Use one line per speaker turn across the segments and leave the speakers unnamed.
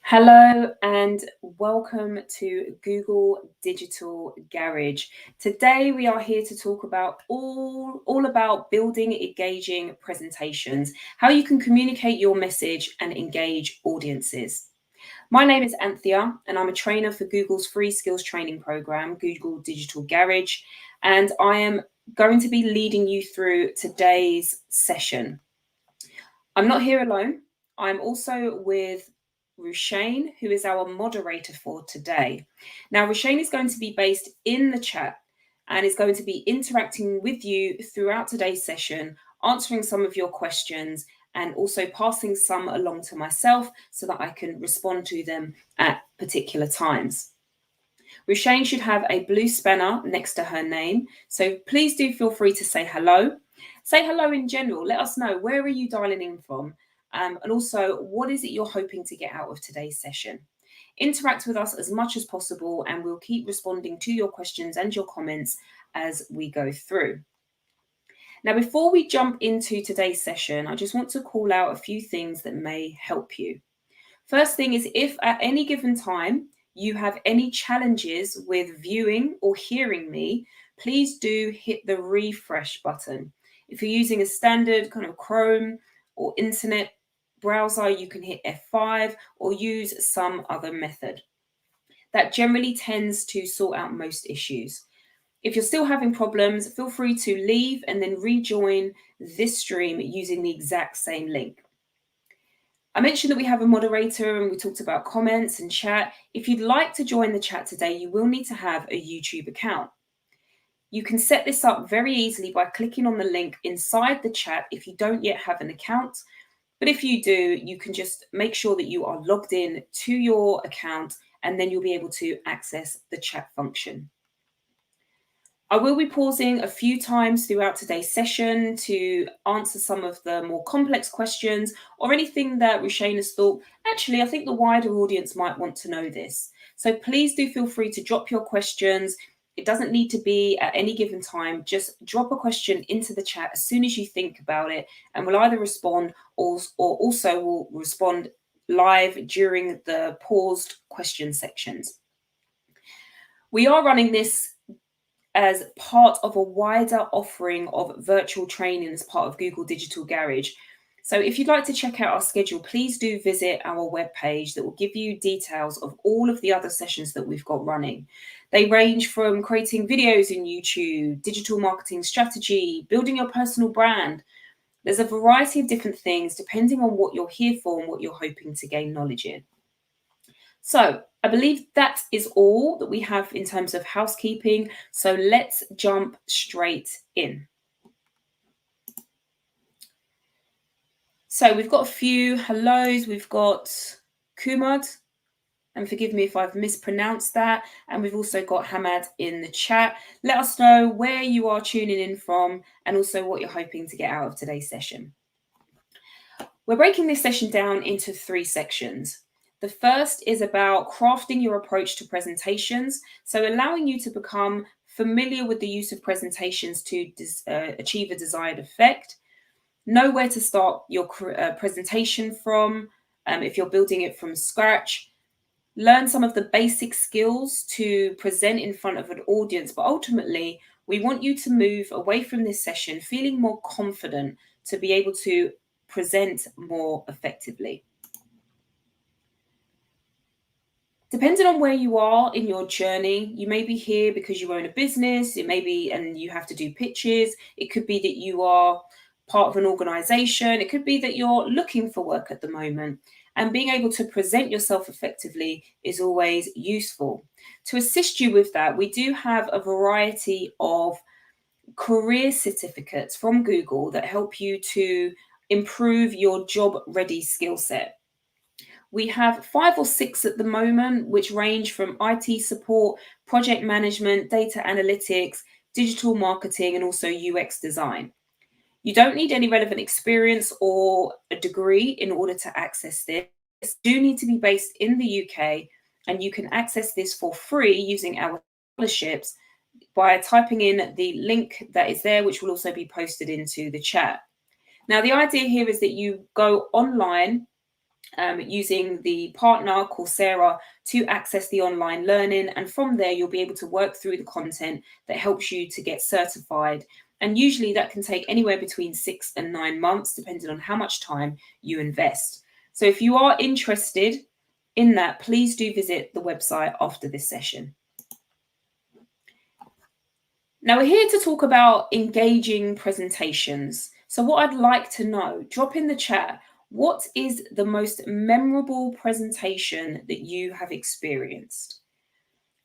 Hello and welcome to Google Digital Garage. Today we are here to talk about all about building engaging presentations, how you can communicate your message and engage audiences. My name is Anthea and I'm a trainer for Google's free skills training program, Google Digital Garage, and I am going to be leading you through today's session. I'm not here alone. I'm also with Rushane, who is our moderator for today. Now, Rushane is going to be based in the chat and is going to be interacting with you throughout today's session, answering some of your questions and also passing some along to myself so that I can respond to them at particular times. Rushane should have a blue spanner next to her name, so please do feel free to say hello. Say hello in general. Let us know, where are you dialing in from? And also, what is it you're hoping to get out of today's session? Interact with us as much as possible and we'll keep responding to your questions and your comments as we go through. Now, before we jump into today's session, I just want to call out a few things that may help you. First thing is, if at any given time you have any challenges with viewing or hearing me, please do hit the refresh button. If you're using a standard kind of Chrome or internet browser, you can hit F5 or use some other method. That generally tends to sort out most issues. If you're still having problems, feel free to leave and then rejoin this stream using the exact same link. I mentioned that we have a moderator and we talked about comments and chat. If you'd like to join the chat today, you will need to have a YouTube account. You can set this up very easily by clicking on the link inside the chat if you don't yet have an account. But if you do, you can just make sure that you are logged in to your account and then you'll be able to access the chat function. I will be pausing a few times throughout today's session to answer some of the more complex questions or anything that Rushane has thought, actually, I think the wider audience might want to know this. So please do feel free to drop your questions. It doesn't need to be at any given time. Just drop a question into the chat as soon as you think about it, and we'll either respond or also will respond live during the paused question sections. We are running this as part of a wider offering of virtual training as part of Google Digital Garage. So if you'd like to check out our schedule, please do visit our webpage that will give you details of all of the other sessions that we've got running. They range from creating videos in YouTube, digital marketing strategy, building your personal brand. There's a variety of different things depending on what you're here for and what you're hoping to gain knowledge in. So I believe that is all that we have in terms of housekeeping. So let's jump straight in. So we've got a few hellos. We've got Kumad, and forgive me if I've mispronounced that. And we've also got Hamad in the chat. Let us know where you are tuning in from and also what you're hoping to get out of today's session. We're breaking this session down into 3 sections. The first is about crafting your approach to presentations, so allowing you to become familiar with the use of presentations to achieve a desired effect. Know where to start your presentation from if you're building it from scratch. Learn some of the basic skills to present in front of an audience, but ultimately, we want you to move away from this session feeling more confident to be able to present more effectively. Depending on where you are in your journey, you may be here because you own a business, it may be, and you have to do pitches. It could be that you are part of an organization. It could be that you're looking for work at the moment. And being able to present yourself effectively is always useful. To assist you with that, we do have a variety of career certificates from Google that help you to improve your job-ready skill set. We have 5 or 6 at the moment, which range from IT support, project management, data analytics, digital marketing, and also UX design. You don't need any relevant experience or a degree in order to access this. You do need to be based in the UK, and you can access this for free using our scholarships by typing in the link that is there, which will also be posted into the chat. Now, the idea here is that you go online using the partner Coursera to access the online learning. And from there, you'll be able to work through the content that helps you to get certified. And usually that can take anywhere between 6 and 9 months, depending on how much time you invest. So if you are interested in that, please do visit the website after this session. Now we're here to talk about engaging presentations. So what I'd like to know, drop in the chat, what is the most memorable presentation that you have experienced?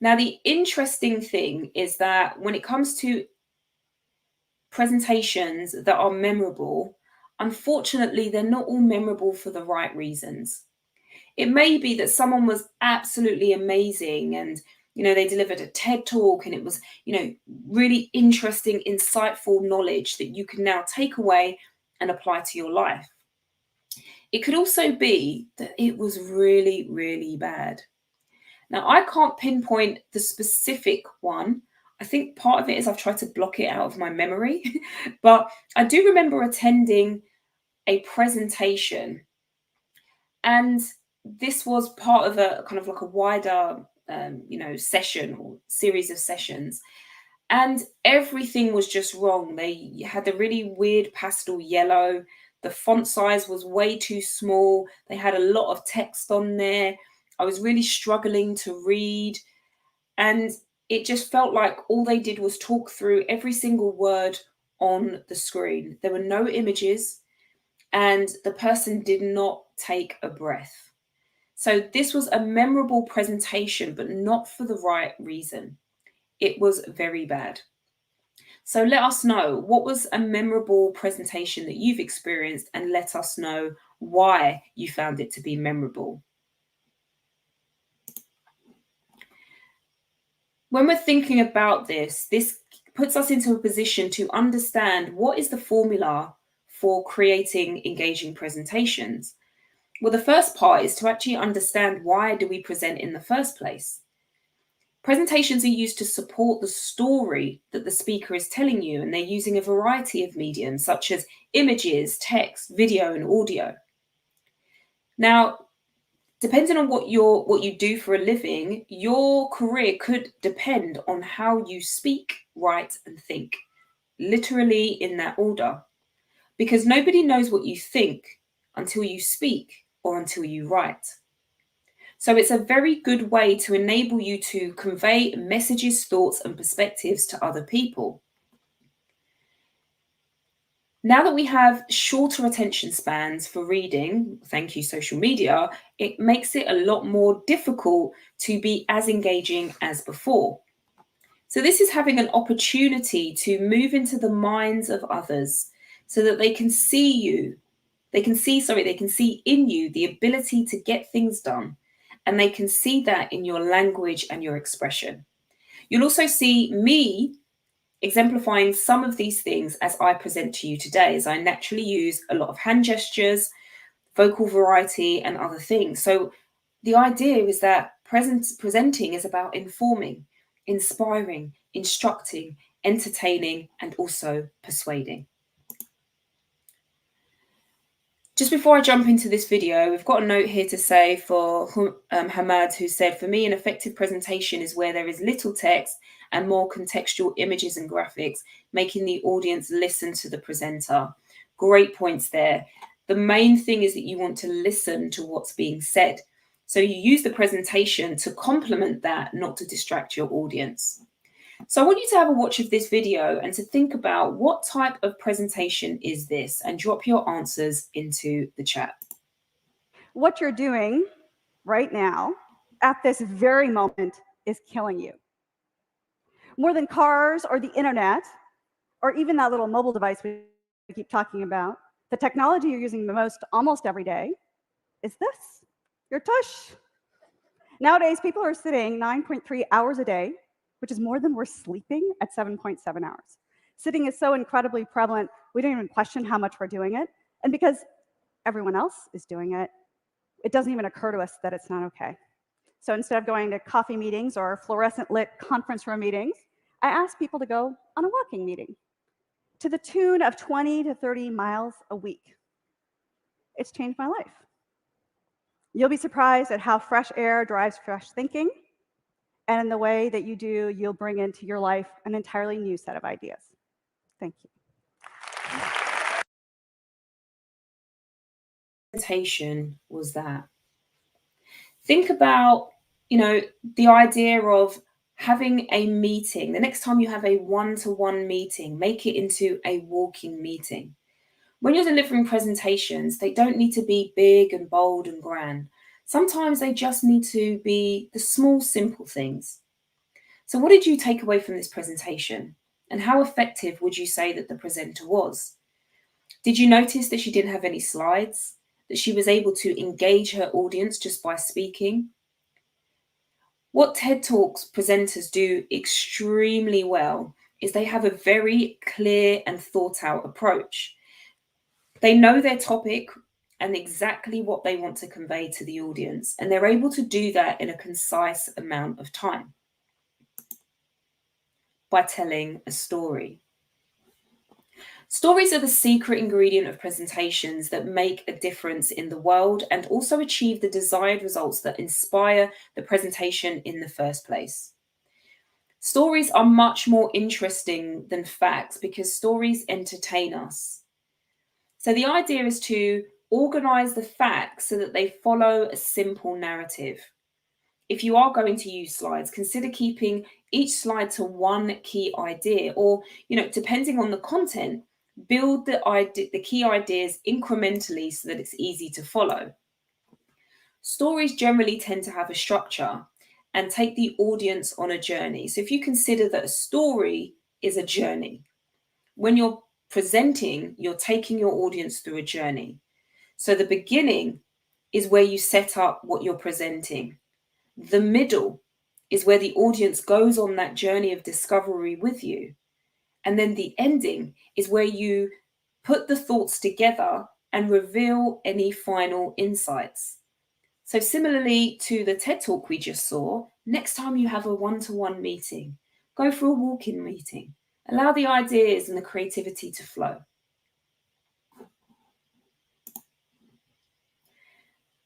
Now, the interesting thing is that when it comes to presentations that are memorable, unfortunately, they're not all memorable for the right reasons. It may be that someone was absolutely amazing and they delivered a TED talk and it was really interesting, insightful knowledge that you can now take away and apply to your life. It could also be that it was really, really bad. Now, I can't pinpoint the specific one. I think part of it is I've tried to block it out of my memory, but I do remember attending a presentation, and this was part of a kind of like a wider, session or series of sessions, and everything was just wrong. They had a really weird pastel yellow. The font size was way too small. They had a lot of text on there. I was really struggling to read, and it just felt like all they did was talk through every single word on the screen. There were no images, and the person did not take a breath. So this was a memorable presentation, but not for the right reason. It was very bad. So let us know, what was a memorable presentation that you've experienced, and let us know why you found it to be memorable. When we're thinking about this puts us into a position to understand what is the formula for creating engaging presentations. Well, the first part is to actually understand, why do we present in the first place? Presentations are used to support the story that the speaker is telling you, and they're using a variety of mediums such as images, text, video, and audio. Now, depending on what you do for a living, your career could depend on how you speak, write, and think, literally in that order. Because nobody knows what you think until you speak or until you write. So it's a very good way to enable you to convey messages, thoughts, and perspectives to other people. Now that we have shorter attention spans for reading, thank you social media, it makes it a lot more difficult to be as engaging as before. So this is having an opportunity to move into the minds of others so that they can see you. They can see in you the ability to get things done, and they can see that in your language and your expression. You'll also see me exemplifying some of these things as I present to you today, as I naturally use a lot of hand gestures, vocal variety, and other things. So the idea is that presenting is about informing, inspiring, instructing, entertaining, and also persuading. Just before I jump into this video, we've got a note here to say for Hamad, who said, for me, an effective presentation is where there is little text and more contextual images and graphics, making the audience listen to the presenter. Great points there. The main thing is that you want to listen to what's being said. So you use the presentation to complement that, not to distract your audience. So I want you to have a watch of this video and to think about, what type of presentation is this, and drop your answers into the chat.
What you're doing right now at this very moment is killing you. More than cars or the internet, or even that little mobile device we keep talking about, the technology you're using the most almost every day is this, your tush. Nowadays, people are sitting 9.3 hours a day, which is more than we're sleeping at 7.7 hours. Sitting is so incredibly prevalent, we don't even question how much we're doing it. And because everyone else is doing it, it doesn't even occur to us that it's not okay. So instead of going to coffee meetings or fluorescent lit conference room meetings, I ask people to go on a walking meeting to the tune of 20 to 30 miles a week. It's changed my life. You'll be surprised at how fresh air drives fresh thinking, and in the way that you do, you'll bring into your life an entirely new set of ideas. Thank you.
Presentation was that. Think about, the idea of having a meeting. The next time you have a one-to-one meeting, make it into a walking meeting. When you're delivering presentations, they don't need to be big and bold and grand. Sometimes they just need to be the small, simple things. So what did you take away from this presentation? And how effective would you say that the presenter was? Did you notice that she didn't have any slides? That she was able to engage her audience just by speaking? What TED Talks presenters do extremely well is they have a very clear and thought out approach. They know their topic and exactly what they want to convey to the audience, and they're able to do that in a concise amount of time by telling a story. Stories are the secret ingredient of presentations that make a difference in the world and also achieve the desired results that inspire the presentation in the first place. Stories are much more interesting than facts because stories entertain us. So the idea is to organize the facts so that they follow a simple narrative. If you are going to use slides, consider keeping each slide to one key idea, or, depending on the content, build the key ideas incrementally so that it's easy to follow. Stories generally tend to have a structure and take the audience on a journey. So if you consider that a story is a journey, when you're presenting, you're taking your audience through a journey. So the beginning is where you set up what you're presenting. The middle is where the audience goes on that journey of discovery with you. And then the ending is where you put the thoughts together and reveal any final insights. So similarly to the TED Talk we just saw, next time you have a one-to-one meeting, go for a walk-in meeting. Allow the ideas and the creativity to flow.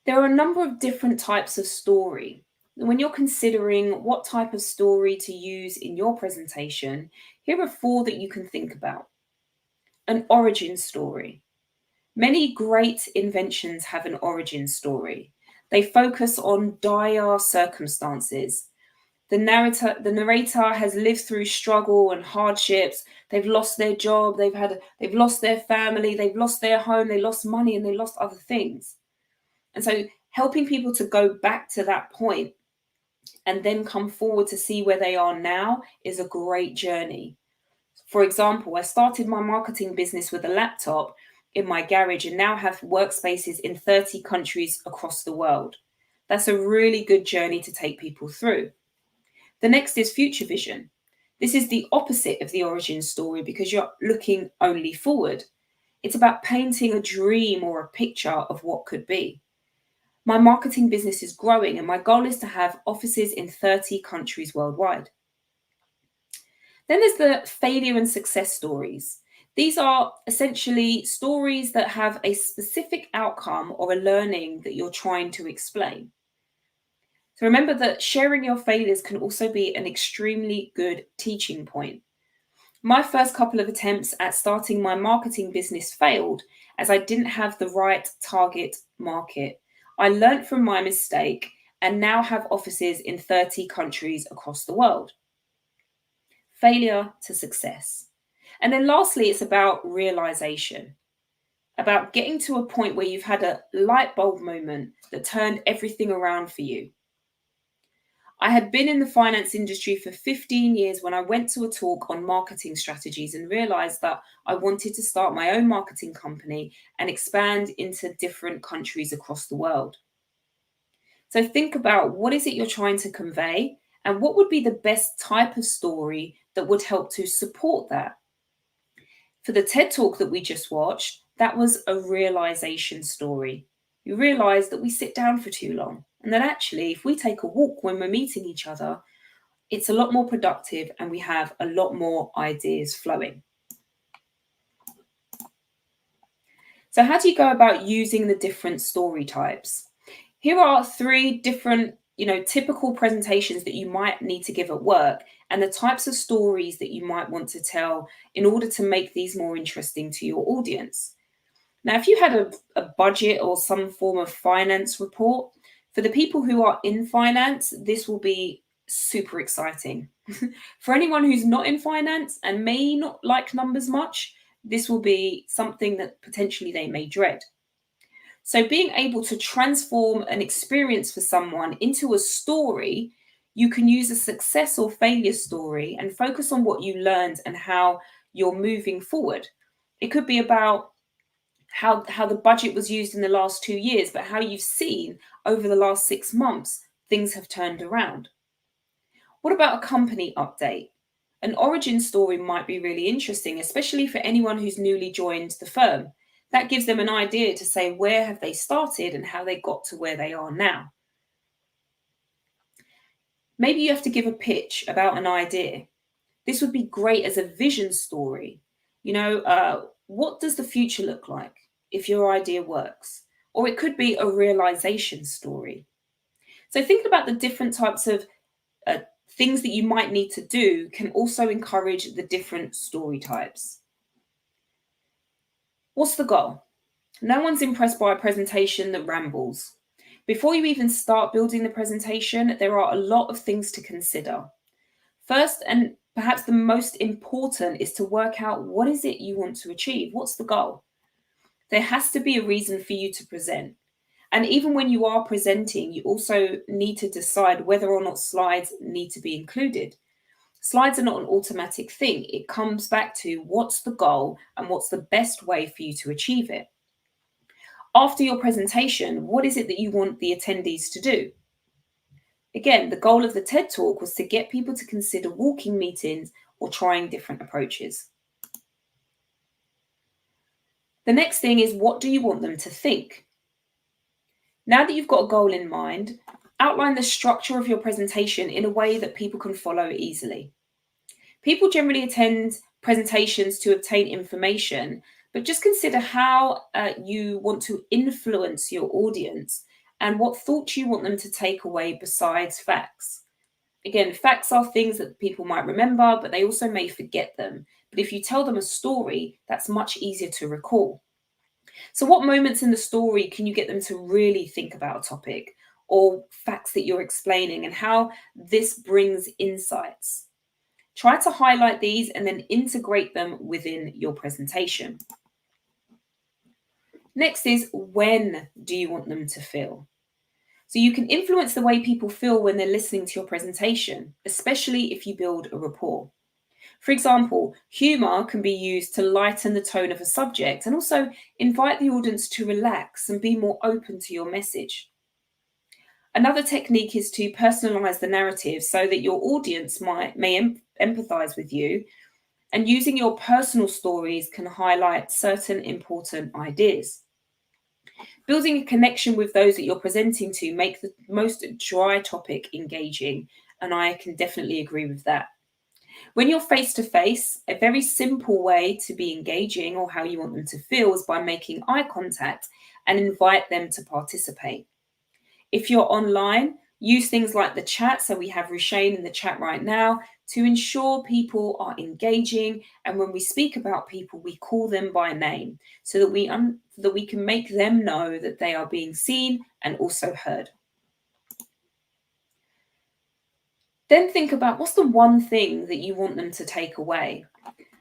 There are a number of different types of story. When you're considering what type of story to use in your presentation, here are 4 that you can think about. An origin story. Many great inventions have an origin story. They focus on dire circumstances. The narrator has lived through struggle and hardships. They've lost their job, they've lost their family, they've lost their home, they lost money, and they lost other things. And so helping people to go back to that point and then come forward to see where they are now is a great journey. For example, I started my marketing business with a laptop in my garage and now have workspaces in 30 countries across the world. That's a really good journey to take people through. The next is future vision. This is the opposite of the origin story because you're looking only forward. It's about painting a dream or a picture of what could be. My marketing business is growing and my goal is to have offices in 30 countries worldwide. Then there's the failure and success stories. These are essentially stories that have a specific outcome or a learning that you're trying to explain. So remember that sharing your failures can also be an extremely good teaching point. My first couple of attempts at starting my marketing business failed as I didn't have the right target market. I learned from my mistake and now have offices in 30 countries across the world. Failure to success. And then lastly, it's about realization, about getting to a point where you've had a light bulb moment that turned everything around for you. I had been in the finance industry for 15 years when I went to a talk on marketing strategies and realized that I wanted to start my own marketing company and expand into different countries across the world. So think about what is it you're trying to convey and what would be the best type of story that would help to support that. For the TED Talk that we just watched, that was a realization story. You realize that we sit down for too long and that actually if we take a walk when we're meeting each other, it's a lot more productive and we have a lot more ideas flowing. So how do you go about using the different story types? Here are 3 different, typical presentations that you might need to give at work and the types of stories that you might want to tell in order to make these more interesting to your audience. Now, if you had a budget or some form of finance report, for the people who are in finance, this will be super exciting. For anyone who's not in finance and may not like numbers much, this will be something that potentially they may dread. So, being able to transform an experience for someone into a story, you can use a success or failure story and focus on what you learned and how you're moving forward. It could be about how the budget was used in the last 2 years, but how you've seen over the last 6 months things have turned around. What about a company update? An origin story might be really interesting, especially for anyone who's newly joined the firm. That gives them an idea to say where have they started and how they got to where they are now. Maybe you have to give a pitch about an idea. This would be great as a vision story. What does the future look like if your idea works? Or it could be a realization story. So thinking about the different types of things that you might need to do can also encourage the different story types. What's the goal? No one's impressed by a presentation that rambles. Before you even start building the presentation, there are a lot of things to consider. First, and perhaps the most important, is to work out what is it you want to achieve? What's the goal? There has to be a reason for you to present. And even when you are presenting, you also need to decide whether or not slides need to be included. Slides are not an automatic thing. It comes back to what's the goal and what's the best way for you to achieve it. After your presentation, what is it that you want the attendees to do? Again, the goal of the TED Talk was to get people to consider walking meetings or trying different approaches. The next thing is, what do you want them to think? Now that you've got a goal in mind, outline the structure of your presentation in a way that people can follow easily. People generally attend presentations to obtain information, but just consider how you want to influence your audience and what thoughts you want them to take away besides facts. Again, facts are things that people might remember, but they also may forget them. But if you tell them a story, that's much easier to recall. So what moments in the story can you get them to really think about a topic or facts that you're explaining and how this brings insights? Try to highlight these and then integrate them within your presentation. Next is, when do you want them to feel? So you can influence the way people feel when they're listening to your presentation, especially if you build a rapport. For example, humor can be used to lighten the tone of a subject and also invite the audience to relax and be more open to your message. Another technique is to personalize the narrative so that your audience may empathize with you, and using your personal stories can highlight certain important ideas. Building a connection with those that you're presenting to make the most dry topic engaging, and I can definitely agree with that. When you're face to face, a very simple way to be engaging or how you want them to feel is by making eye contact and invite them to participate. If you're online, use things like the chat. So we have Rushane in the chat right now to ensure people are engaging. And when we speak about people, we call them by name so that we can make them know that they are being seen and also heard. Then think about, what's the one thing that you want them to take away?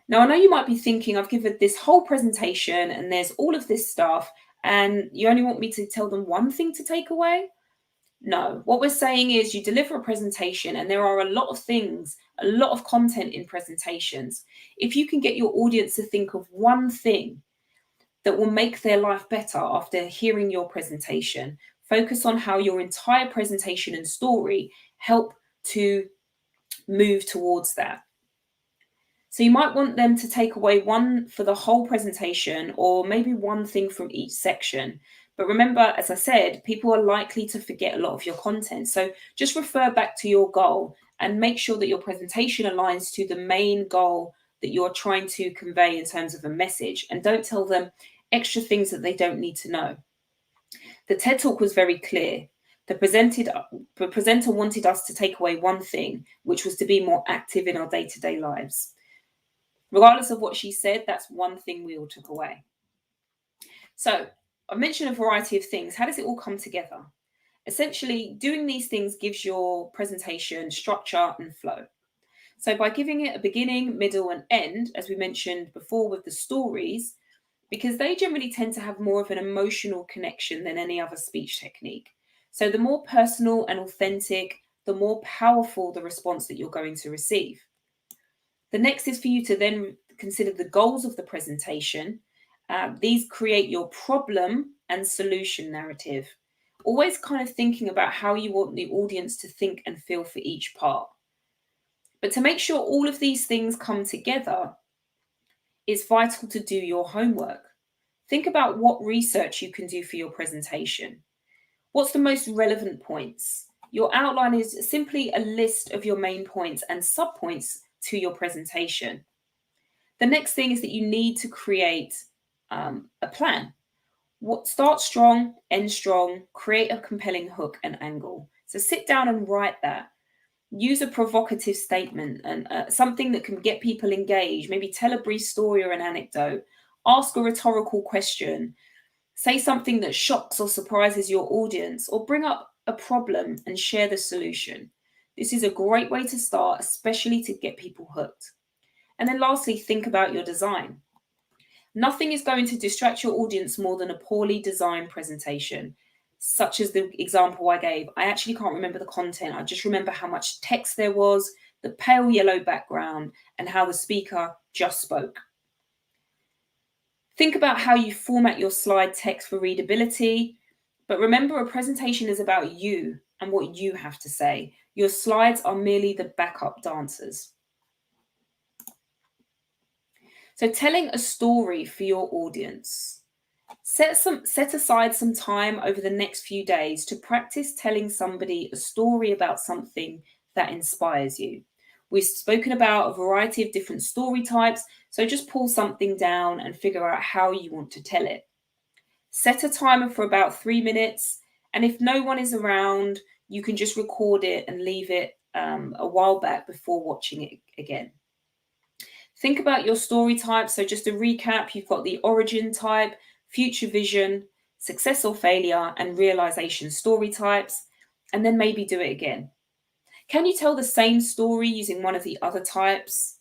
Now, I know you might be thinking, I've given this whole presentation and there's all of this stuff, and you only want me to tell them one thing to take away? No, what we're saying is you deliver a presentation and there are a lot of things, a lot of content in presentations. If you can get your audience to think of one thing that will make their life better after hearing your presentation, focus on how your entire presentation and story help to move towards that. So you might want them to take away one for the whole presentation or maybe one thing from each section. But remember, as I said, people are likely to forget a lot of your content. So just refer back to your goal and make sure that your presentation aligns to the main goal that you're trying to convey in terms of a message, and don't tell them extra things that they don't need to know. The TED Talk was very clear. The presenter wanted us to take away one thing, which was to be more active in our day-to-day lives. Regardless of what she said, that's one thing we all took away. So I've mentioned a variety of things. How does it all come together? Essentially, doing these things gives your presentation structure and flow. So by giving it a beginning, middle, and end, as we mentioned before with the stories, because they generally tend to have more of an emotional connection than any other speech technique. So the more personal and authentic, the more powerful the response that you're going to receive. The next is for you to then consider the goals of the presentation. These create your problem and solution narrative. Always kind of thinking about how you want the audience to think and feel for each part. But to make sure all of these things come together, it's vital to do your homework. Think about what research you can do for your presentation. What's the most relevant points? Your outline is simply a list of your main points and subpoints to your presentation. The next thing is that you need to create a plan. Start strong, end strong, create a compelling hook and angle. So sit down and write that. Use a provocative statement and something that can get people engaged. Maybe tell a brief story or an anecdote. Ask a rhetorical question. Say something that shocks or surprises your audience, or bring up a problem and share the solution. This is a great way to start, especially to get people hooked. And then lastly, think about your design. Nothing is going to distract your audience more than a poorly designed presentation, such as the example I gave. I actually can't remember the content. I just remember how much text there was, the pale yellow background, and how the speaker just spoke. Think about how you format your slide text for readability. But remember, a presentation is about you and what you have to say. Your slides are merely the backup dancers. So telling a story for your audience. Set aside some time over the next few days to practice telling somebody a story about something that inspires you. We've spoken about a variety of different story types, so just pull something down and figure out how you want to tell it. Set a timer for about 3 minutes, and if no one is around, you can just record it and leave it a while back before watching it again. Think about your story type. So just to recap, you've got the origin type, future vision, success or failure, and realization story types, and then maybe do it again. Can you tell the same story using one of the other types?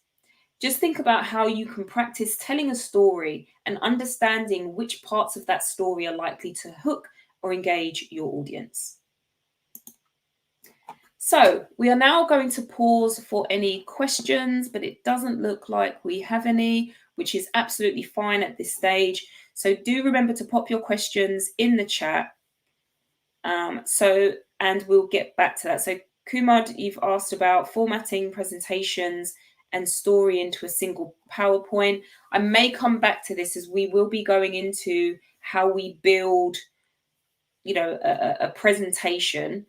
Just think about how you can practice telling a story and understanding which parts of that story are likely to hook or engage your audience. So we are now going to pause for any questions, but it doesn't look like we have any, which is absolutely fine at this stage. So do remember to pop your questions in the chat. And we'll get back to that. So Kumar, you've asked about formatting presentations and story into a single PowerPoint. I may come back to this as we will be going into how we build, a presentation.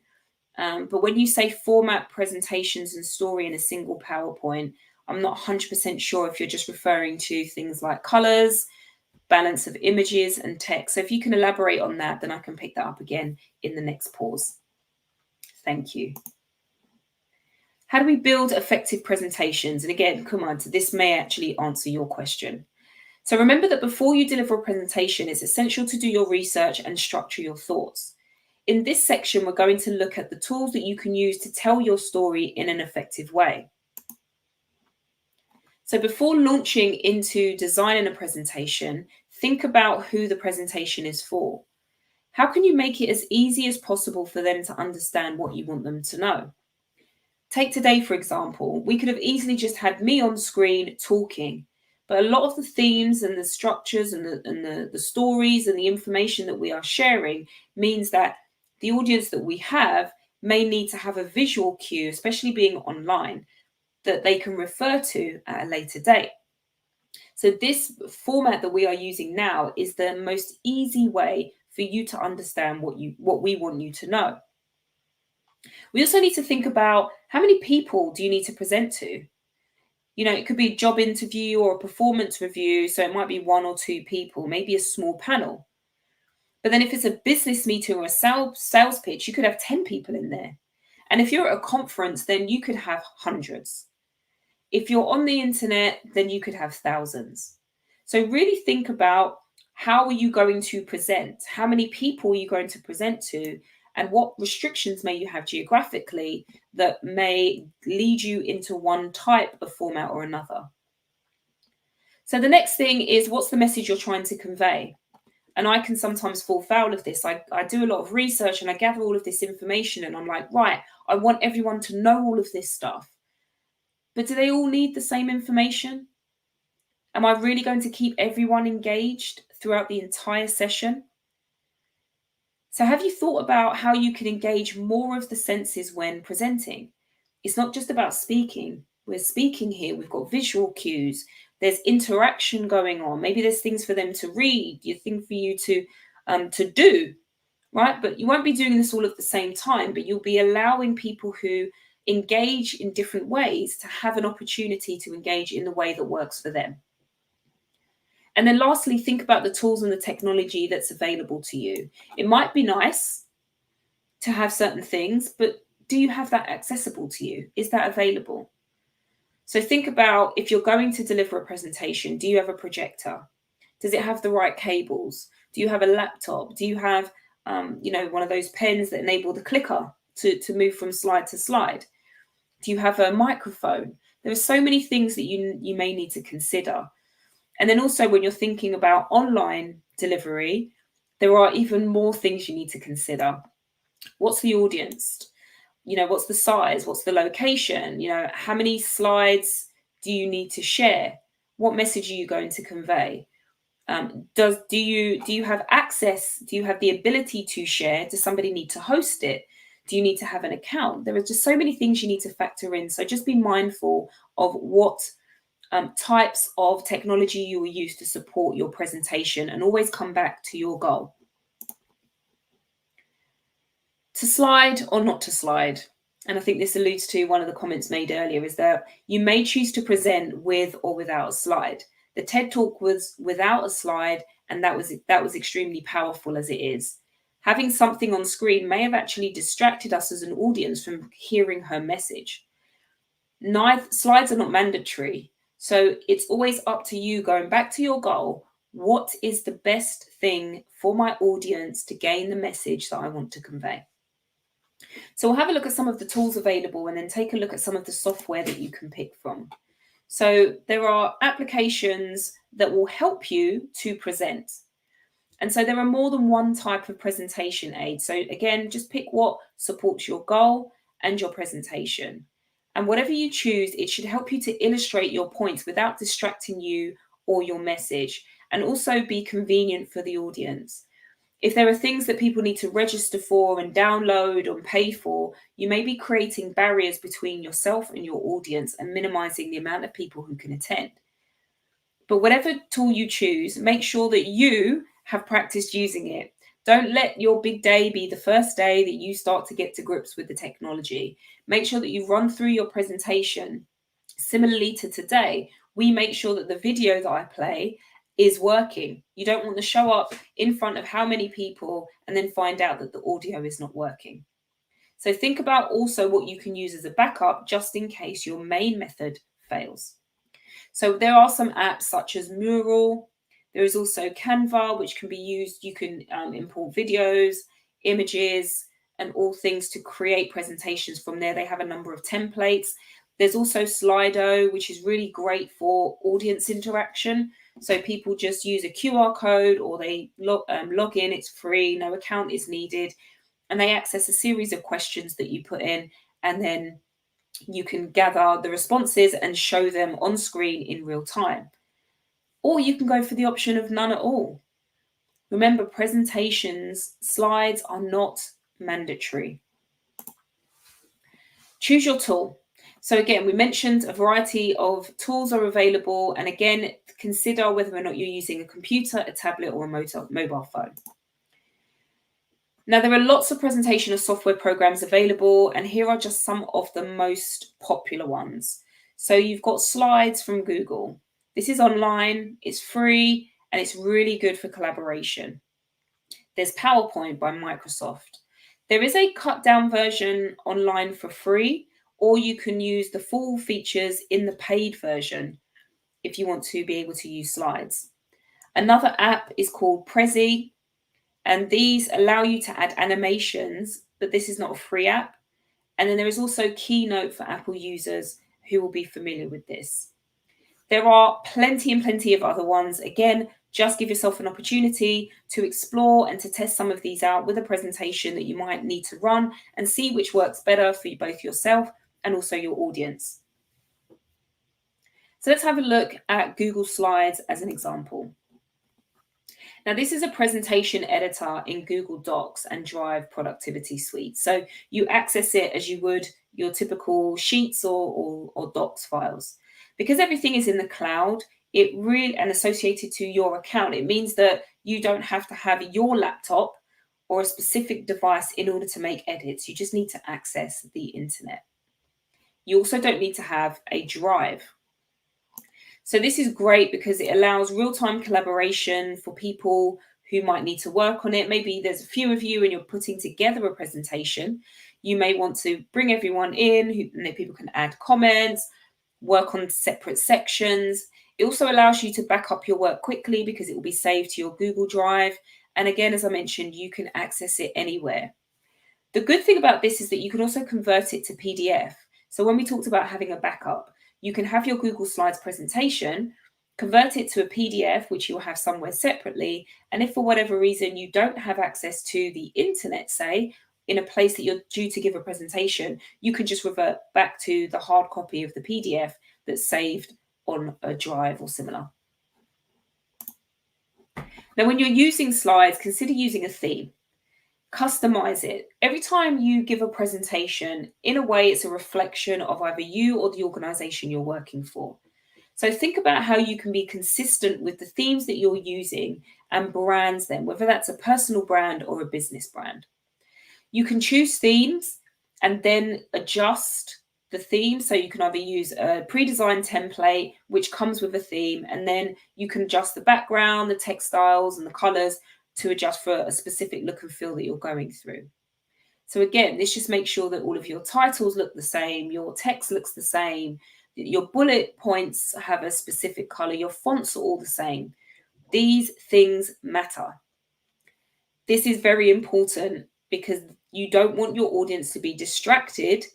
But when you say format presentations and story in a single PowerPoint, I'm not 100% sure if you're just referring to things like colors, balance of images and text. So if you can elaborate on that, then I can pick that up again in the next pause. Thank you. How do we build effective presentations? And again, Kumar, this may actually answer your question. So remember that before you deliver a presentation, it's essential to do your research and structure your thoughts. In this section, we're going to look at the tools that you can use to tell your story in an effective way. So before launching into designing a presentation, think about who the presentation is for. How can you make it as easy as possible for them to understand what you want them to know? Take today, for example. We could have easily just had me on screen talking, but a lot of the themes and the structures and the stories and the information that we are sharing means that the audience that we have may need to have a visual cue, especially being online, that they can refer to at a later date. So this format that we are using now is the most easy way for you to understand what we want you to know. We also need to think about how many people do you need to present to? It could be a job interview or a performance review, so it might be 1 or 2 people, maybe a small panel. But then if it's a business meeting or a sales pitch, you could have 10 people in there. And if you're at a conference, then you could have hundreds. If you're on the internet, then you could have thousands. So really think about, how are you going to present? How many people are you going to present to? And what restrictions may you have geographically that may lead you into one type of format or another? So the next thing is, what's the message you're trying to convey? And I can sometimes fall foul of this. I do a lot of research and I gather all of this information and I'm like, right, I want everyone to know all of this stuff. But do they all need the same information? Am I really going to keep everyone engaged throughout the entire session? So have you thought about how you can engage more of the senses when presenting? It's not just about speaking. We're speaking here. We've got visual cues. There's interaction going on. Maybe there's things for them to read, thing for you to do, right? But you won't be doing this all at the same time, but you'll be allowing people who engage in different ways to have an opportunity to engage in the way that works for them. And then lastly, think about the tools and the technology that's available to you. It might be nice to have certain things, but do you have that accessible to you? Is that available? So think about, if you're going to deliver a presentation, do you have a projector? Does it have the right cables? Do you have a laptop? Do you have one of those pens that enable the clicker to move from slide to slide? Do you have a microphone? There are so many things that you may need to consider. And then also, when you're thinking about online delivery, there are even more things you need to consider. What's the audience? What's the size? What's the location? How many slides do you need to share? What message are you going to convey? Do you have access? Do you have the ability to share? Does somebody need to host it? Do you need to have an account? There are just so many things you need to factor in. So just be mindful of what types of technology you will use to support your presentation, and always come back to your goal. To slide or not to slide. And I think this alludes to one of the comments made earlier, is that you may choose to present with or without a slide. The TED Talk was without a slide, and that was extremely powerful as it is. Having something on screen may have actually distracted us as an audience from hearing her message. Slides are not mandatory. So it's always up to you, going back to your goal. What is the best thing for my audience to gain the message that I want to convey? So we'll have a look at some of the tools available, and then take a look at some of the software that you can pick from. So there are applications that will help you to present. And so there are more than one type of presentation aid. So again, just pick what supports your goal and your presentation. And whatever you choose, it should help you to illustrate your points without distracting you or your message, and also be convenient for the audience. If there are things that people need to register for and download and pay for, you may be creating barriers between yourself and your audience and minimizing the amount of people who can attend. But whatever tool you choose, make sure that you have practiced using it. Don't let your big day be the first day that you start to get to grips with the technology. Make sure that you run through your presentation. Similarly to today, we make sure that the video that I play is working. You don't want to show up in front of how many people and then find out that the audio is not working. So think about also what you can use as a backup, just in case your main method fails. So there are some apps such as Mural. There is also Canva, which can be used. You can import videos, images, and all things to create presentations from there. They have a number of templates. There's also Slido, which is really great for audience interaction. So people just use a QR code, or they log in. It's free, no account is needed. And they access a series of questions that you put in, and then you can gather the responses and show them on screen in real time. Or you can go for the option of none at all. Remember, presentations, slides are not mandatory. Choose your tool. So again, we mentioned a variety of tools are available. And again, consider whether or not you're using a computer, a tablet, or a mobile phone. Now, there are lots of presentation and software programs available, and here are just some of the most popular ones. So you've got Slides from Google. This is online, it's free, and it's really good for collaboration. There's PowerPoint by Microsoft. There is a cut down version online for free, or you can use the full features in the paid version if you want to be able to use slides. Another app is called Prezi, and these allow you to add animations, but this is not a free app. And then there is also Keynote for Apple users who will be familiar with this. There are plenty and plenty of other ones. Again, just give yourself an opportunity to explore and to test some of these out with a presentation that you might need to run and see which works better for both yourself and also your audience. So let's have a look at Google Slides as an example. Now, this is a presentation editor in Google Docs and Drive Productivity Suite. So you access it as you would your typical Sheets or Docs files. Because everything is in the cloud, it really and associated to your account, it means that you don't have to have your laptop or a specific device in order to make edits. You just need to access the internet. You also don't need to have a drive. So this is great because it allows real-time collaboration for people who might need to work on it. Maybe there's a few of you and you're putting together a presentation. You may want to bring everyone in, and people can add comments, work on separate sections. It also allows you to back up your work quickly because it will be saved to your Google Drive. And again, as I mentioned, you can access it anywhere. The good thing about this is that you can also convert it to PDF. So when we talked about having a backup, you can have your Google Slides presentation, convert it to a PDF, which you'll have somewhere separately. And if for whatever reason you don't have access to the internet, say, in a place that you're due to give a presentation, you can just revert back to the hard copy of the PDF that's saved on a drive or similar. Now, when you're using slides, consider using a theme. Customize it. Every time you give a presentation, in a way, it's a reflection of either you or the organization you're working for. So think about how you can be consistent with the themes that you're using and brands them, whether that's a personal brand or a business brand. You can choose themes and then adjust the theme. So you can either use a pre-designed template, which comes with a theme, and then you can adjust the background, the textiles, and the colors to adjust for a specific look and feel that you're going through. So again, this just makes sure that all of your titles look the same, your text looks the same, your bullet points have a specific color, your fonts are all the same. These things matter. This is very important because you don't want your audience to be distracted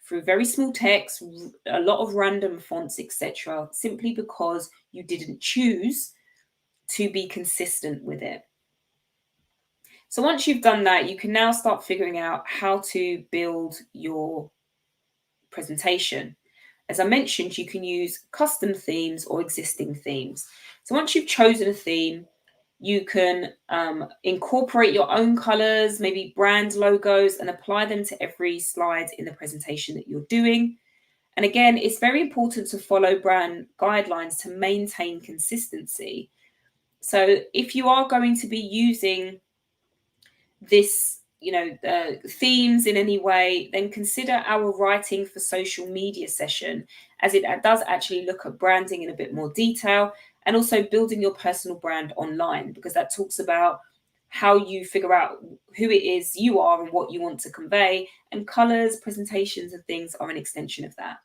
through very small text, a lot of random fonts, etc., simply because you didn't choose to be consistent with it. So once you've done that, you can now start figuring out how to build your presentation. As I mentioned, you can use custom themes or existing themes. So once you've chosen a theme, you can incorporate your own colors, maybe brand logos, and apply them to every slide in the presentation that you're doing. And again, it's very important to follow brand guidelines to maintain consistency. So if you are going to be using this, themes in any way, then consider our writing for social media session, as it does actually look at branding in a bit more detail, and also building your personal brand online, because that talks about how you figure out who it is you are and what you want to convey, and colors, presentations, and things are an extension of that.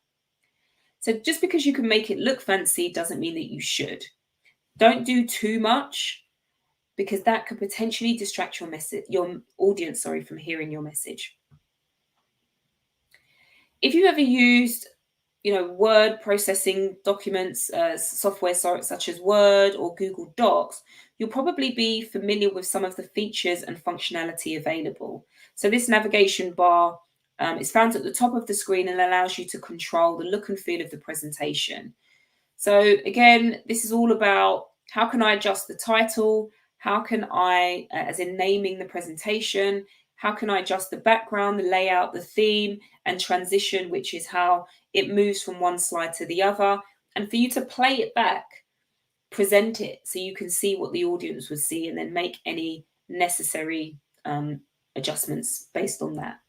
So just because you can make it look fancy doesn't mean that you should. Don't do too much, because that could potentially distract your audience, from hearing your message. If you ever used, word processing documents, software such as Word or Google Docs, you'll probably be familiar with some of the features and functionality available. So this navigation bar is found at the top of the screen and allows you to control the look and feel of the presentation. So again, this is all about how can I adjust the title? How can I, as in naming the presentation, how can I adjust the background, the layout, the theme, and transition, which is how it moves from one slide to the other. And for you to play it back, present it so you can see what the audience would see and then make any necessary adjustments based on that.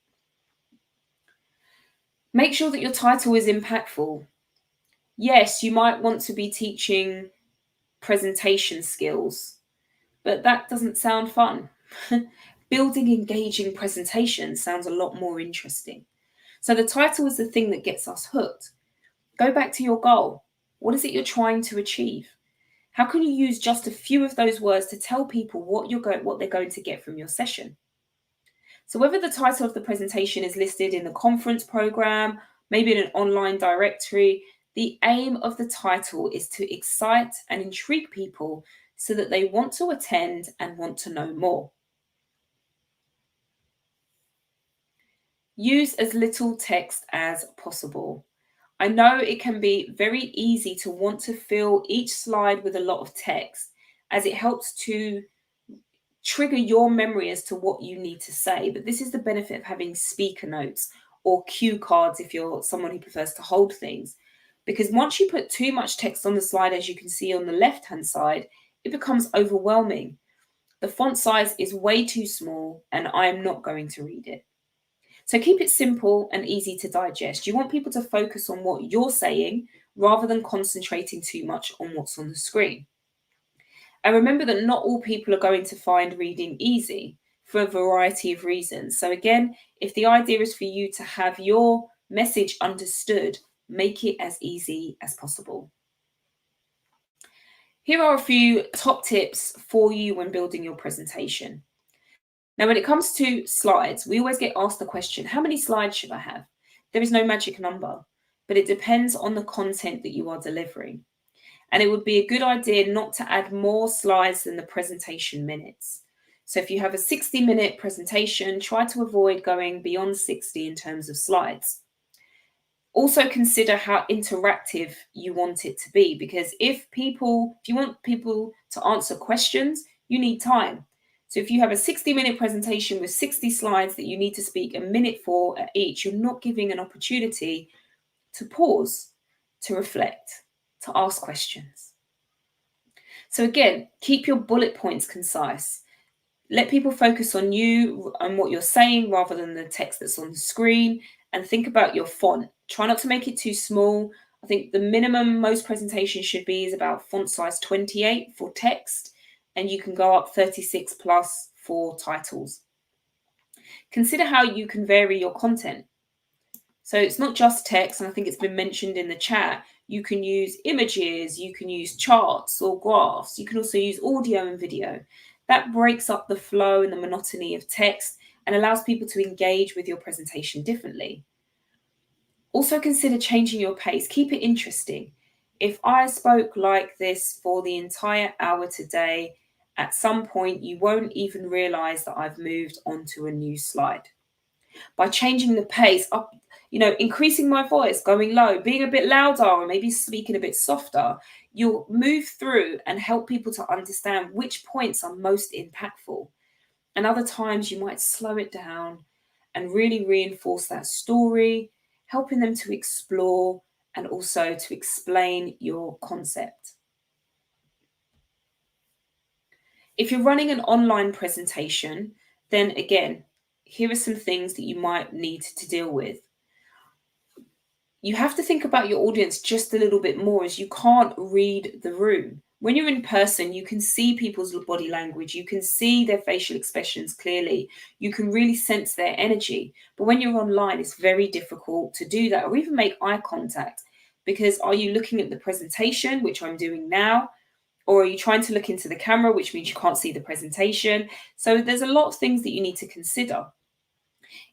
Make sure that your title is impactful. Yes, you might want to be teaching presentation skills, but that doesn't sound fun. Building engaging presentations sounds a lot more interesting. So the title is the thing that gets us hooked. Go back to your goal. What is it you're trying to achieve? How can you use just a few of those words to tell people what they're going to get from your session? So whether the title of the presentation is listed in the conference program, maybe in an online directory, the aim of the title is to excite and intrigue people so that they want to attend and want to know more. Use as little text as possible. I know it can be very easy to want to fill each slide with a lot of text, as it helps to trigger your memory as to what you need to say. But this is the benefit of having speaker notes or cue cards if you're someone who prefers to hold things. Because once you put too much text on the slide, as you can see on the left-hand side, it becomes overwhelming. The font size is way too small and I am not going to read it. So keep it simple and easy to digest. You want people to focus on what you're saying rather than concentrating too much on what's on the screen. And remember that not all people are going to find reading easy for a variety of reasons. So again, if the idea is for you to have your message understood, make it as easy as possible. Here are a few top tips for you when building your presentation. Now, when it comes to slides, we always get asked the question, how many slides should I have? There is no magic number, but it depends on the content that you are delivering. And it would be a good idea not to add more slides than the presentation minutes. So if you have a 60-minute presentation, try to avoid going beyond 60 in terms of slides. Also consider how interactive you want it to be, because if you want people to answer questions, you need time. So if you have a 60-minute presentation with 60 slides that you need to speak a minute for at each, you're not giving an opportunity to pause, to reflect, to ask questions. So again, keep your bullet points concise. Let people focus on you and what you're saying rather than the text that's on the screen, and think about your font. Try not to make it too small. I think the minimum most presentations should be is about font size 28 for text, and you can go up 36 plus for titles. Consider how you can vary your content. So it's not just text, and I think it's been mentioned in the chat. You can use images, you can use charts or graphs. You can also use audio and video. That breaks up the flow and the monotony of text and allows people to engage with your presentation differently. Also consider changing your pace. Keep it interesting. If I spoke like this for the entire hour today, at some point you won't even realize that I've moved on to a new slide. By changing the pace up, increasing my voice, going low, being a bit louder, or maybe speaking a bit softer, you'll move through and help people to understand which points are most impactful. And other times you might slow it down and really reinforce that story, helping them to explore and also to explain your concept. If you're running an online presentation, then again, here are some things that you might need to deal with. You have to think about your audience just a little bit more, as you can't read the room. When you're in person, you can see people's body language, you can see their facial expressions clearly, you can really sense their energy. But when you're online, it's very difficult to do that or even make eye contact, because are you looking at the presentation, which I'm doing now, or are you trying to look into the camera, which means you can't see the presentation? So there's a lot of things that you need to consider.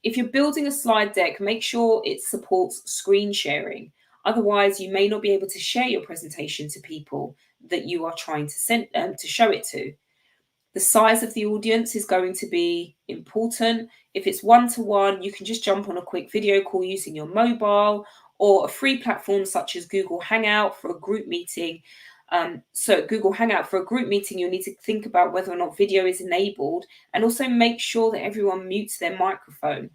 If you're building a slide deck, make sure it supports screen sharing. Otherwise, you may not be able to share your presentation to people that you are trying to show it to. The size of the audience is going to be important. If it's one-to-one, you can just jump on a quick video call using your mobile, or a free platform such as Google Hangout for a group meeting. So Google Hangout for a group meeting, you'll need to think about whether or not video is enabled, and also make sure that everyone mutes their microphone.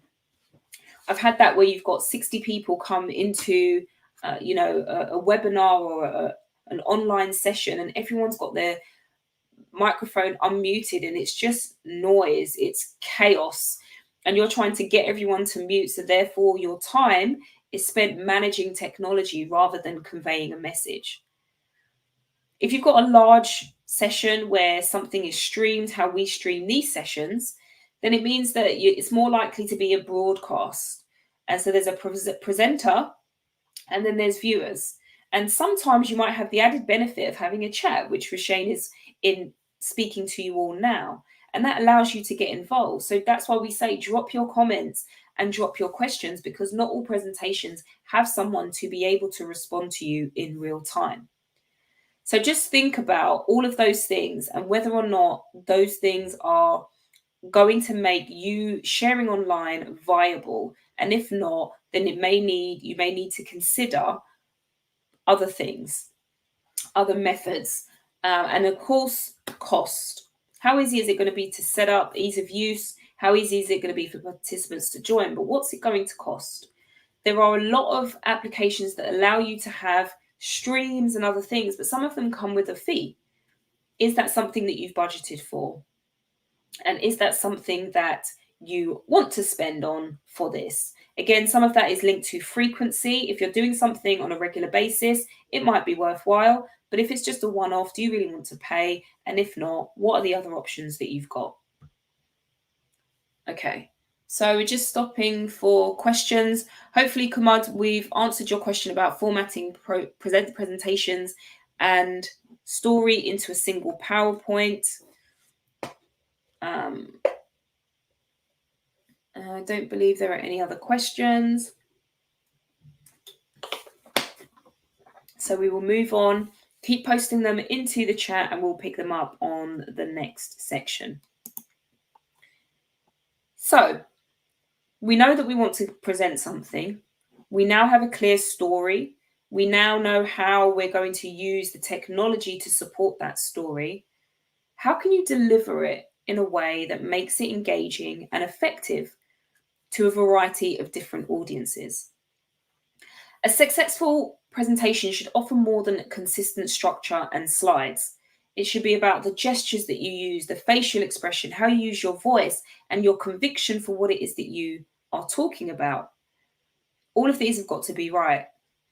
I've had that where you've got 60 people come into a webinar or an online session, and everyone's got their microphone unmuted, and it's just noise, it's chaos, and you're trying to get everyone to mute. So therefore your time is spent managing technology rather than conveying a message. If you've got a large session where something is streamed, how we stream these sessions, then it means that it's more likely to be a broadcast. And so there's a presenter and then there's viewers. And sometimes you might have the added benefit of having a chat, which Roshane is in speaking to you all now. And that allows you to get involved. So that's why we say drop your comments and drop your questions, because not all presentations have someone to be able to respond to you in real time. So just think about all of those things and whether or not those things are going to make you sharing online viable. And if not, then you may need to consider other things, other methods, and of course, cost. How easy is it going to be to set up, ease of use? How easy is it going to be for participants to join? But what's it going to cost? There are a lot of applications that allow you to have streams and other things, but some of them come with a fee. Is that something that you've budgeted for? And is that something that you want to spend on for this? Again, some of that is linked to frequency. If you're doing something on a regular basis, it might be worthwhile. But if it's just a one-off, do you really want to pay? And if not, what are the other options that you've got? Okay, so we're just stopping for questions. Hopefully, Kumad, we've answered your question about formatting presentations and story into a single PowerPoint. I don't believe there are any other questions. So we will move on. Keep posting them into the chat and we'll pick them up on the next section. So we know that we want to present something. We now have a clear story. We now know how we're going to use the technology to support that story. How can you deliver it in a way that makes it engaging and effective to a variety of different audiences? A successful presentation should offer more than consistent structure and slides. It should be about the gestures that you use, the facial expression, how you use your voice, and your conviction for what it is that you are talking about. All of these have got to be right.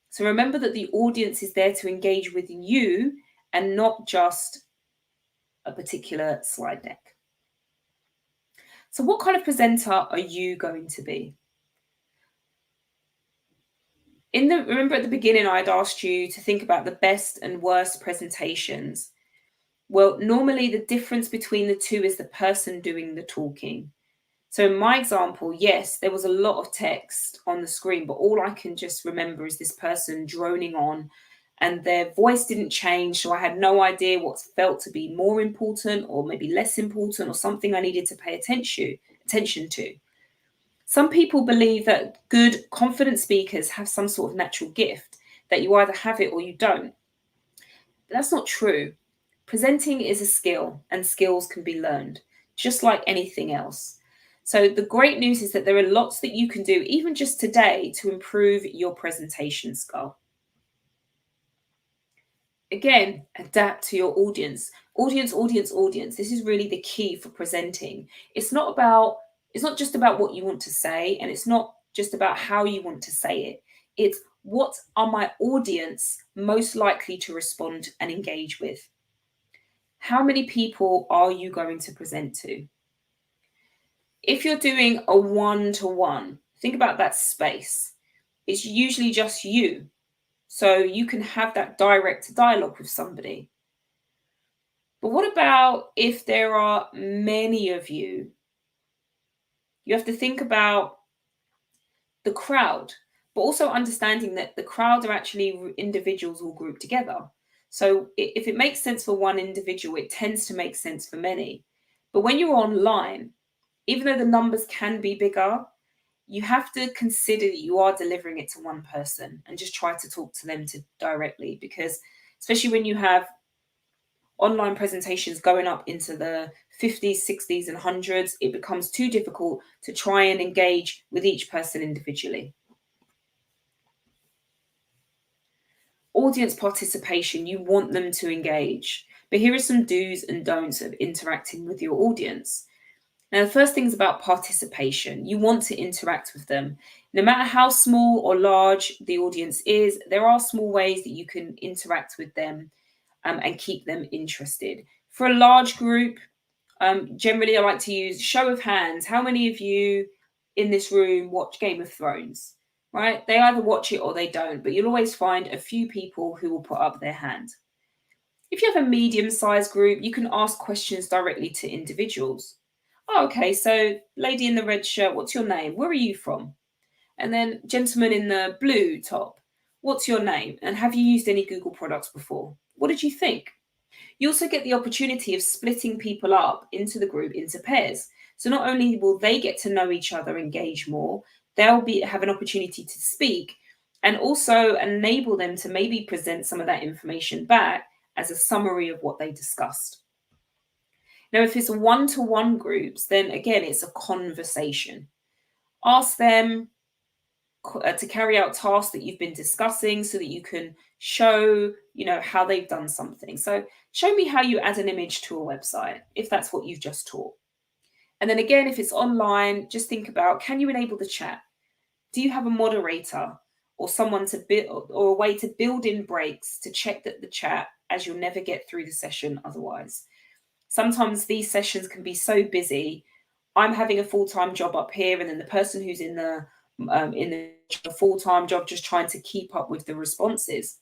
So remember that the audience is there to engage with you and not just a particular slide deck. So what kind of presenter are you going to be? Remember at the beginning, I had asked you to think about the best and worst presentations. Well, normally the difference between the two is the person doing the talking. So in my example, yes, there was a lot of text on the screen, but all I can just remember is this person droning on and their voice didn't change. So I had no idea what felt to be more important or maybe less important or something I needed to pay attention to. Some people believe that good, confident speakers have some sort of natural gift, that you either have it or you don't. But that's not true. Presenting is a skill and skills can be learned, just like anything else. So the great news is that there are lots that you can do, even just today, to improve your presentation skill. Again, adapt to your audience. Audience. This is really the key for presenting. It's not just about what you want to say, and it's not just about how you want to say it. It's what are my audience most likely to respond and engage with? How many people are you going to present to? If you're doing a one-to-one, think about that space. It's usually just you. So you can have that direct dialogue with somebody. But what about if there are many of you? You have to think about the crowd, but also understanding that the crowd are actually individuals all grouped together. So if it makes sense for one individual, it tends to make sense for many. But when you're online, even though the numbers can be bigger, you have to consider that you are delivering it to one person and just try to talk to them directly, because especially when you have online presentations going up into the 50s, 60s and 100s, it becomes too difficult to try and engage with each person individually. Audience participation, you want them to engage, but here are some do's and don'ts of interacting with your audience. Now, the first thing is about participation. You want to interact with them. No matter how small or large the audience is, there are small ways that you can interact with them. and keep them interested. For a large group, generally I like to use show of hands. How many of you in this room watch Game of Thrones? Right? They either watch it or they don't, but you'll always find a few people who will put up their hand. If you have a medium-sized group, you can ask questions directly to individuals. Oh, okay, so lady in the red shirt, what's your name? Where are you from? And then gentleman in the blue top, what's your name? And have you used any Google products before? What did you think? You also get the opportunity of splitting people up into the group into pairs. So not only will they get to know each other, engage more, they'll have an opportunity to speak and also enable them to maybe present some of that information back as a summary of what they discussed. Now, if it's one-to-one groups, then again, it's a conversation. Ask them to carry out tasks that you've been discussing so that you can show, how they've done something. So show me how you add an image to a website, if that's what you've just taught. And then again, if it's online, just think about, can you enable the chat? Do you have a moderator or someone to build, or a way to build in breaks to check that the chat, as you'll never get through the session otherwise. Sometimes these sessions can be so busy. I'm having a full-time job up here, and then the person who's in the full-time job just trying to keep up with the responses.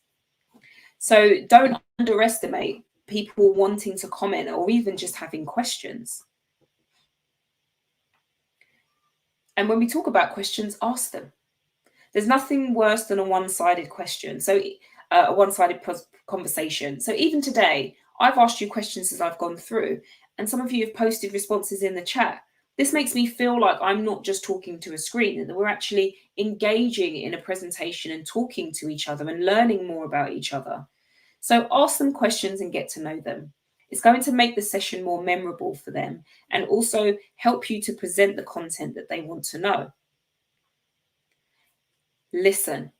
So don't underestimate people wanting to comment or even just having questions. And when we talk about questions, ask them. There's nothing worse than a one-sided question. So a one-sided conversation. So even today, I've asked you questions as I've gone through, and some of you have posted responses in the chat. This makes me feel like I'm not just talking to a screen, and that we're actually engaging in a presentation and talking to each other and learning more about each other. So ask them questions and get to know them. It's going to make the session more memorable for them and also help you to present the content that they want to know. Listen.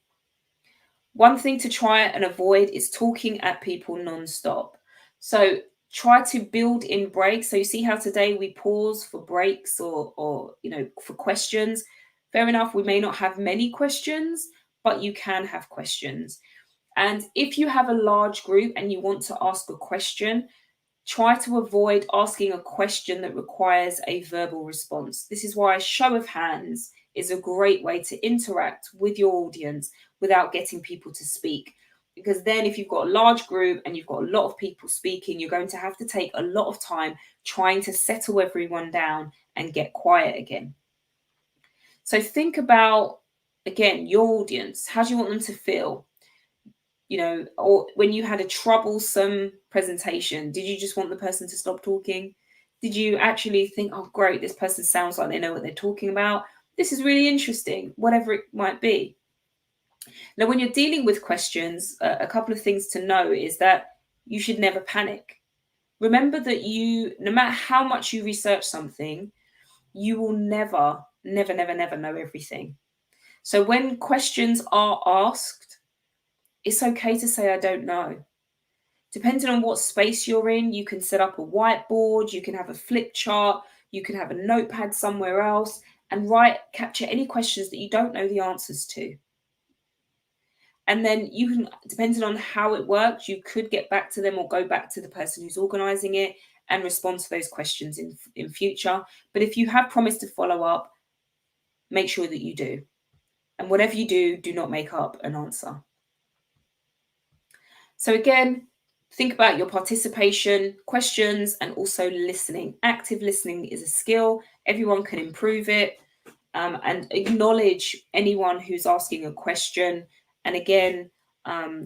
One thing to try and avoid is talking at people non-stop. So try to build in breaks. So you see how today we pause for breaks or for questions. Fair enough, we may not have many questions, but you can have questions. And if you have a large group and you want to ask a question, try to avoid asking a question that requires a verbal response. This is why a show of hands is a great way to interact with your audience without getting people to speak. Because then if you've got a large group and you've got a lot of people speaking, you're going to have to take a lot of time trying to settle everyone down and get quiet again. So think about, again, your audience. How do you want them to feel? Or when you had a troublesome presentation, did you just want the person to stop talking? Did you actually think, oh, great, this person sounds like they know what they're talking about. This is really interesting, whatever it might be. Now, when you're dealing with questions, a couple of things to know is that you should never panic. Remember that no matter how much you research something, you will never know everything. So when questions are asked, it's okay to say, I don't know. Depending on what space you're in, you can set up a whiteboard, you can have a flip chart, you can have a notepad somewhere else and capture any questions that you don't know the answers to. And then you can, depending on how it works, you could get back to them or go back to the person who's organizing it and respond to those questions in future. But if you have promised to follow up, make sure that you do. And whatever you do, do not make up an answer. So again, think about your participation, questions, and also listening. Active listening is a skill. Everyone can improve it. And acknowledge anyone who's asking a question. And again,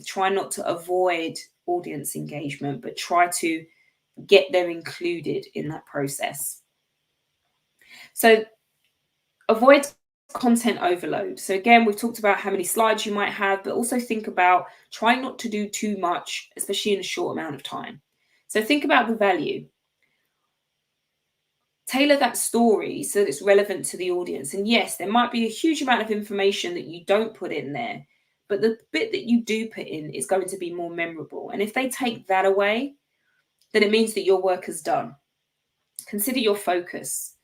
try not to avoid audience engagement, but try to get them included in that process. So avoid content overload. So again, we've talked about how many slides you might have, but also think about trying not to do too much, especially in a short amount of time. So think about the value. Tailor that story so that it's relevant to the audience. And yes, there might be a huge amount of information that you don't put in there, but the bit that you do put in is going to be more memorable. And if they take that away, then it means that your work is done. Consider your focus.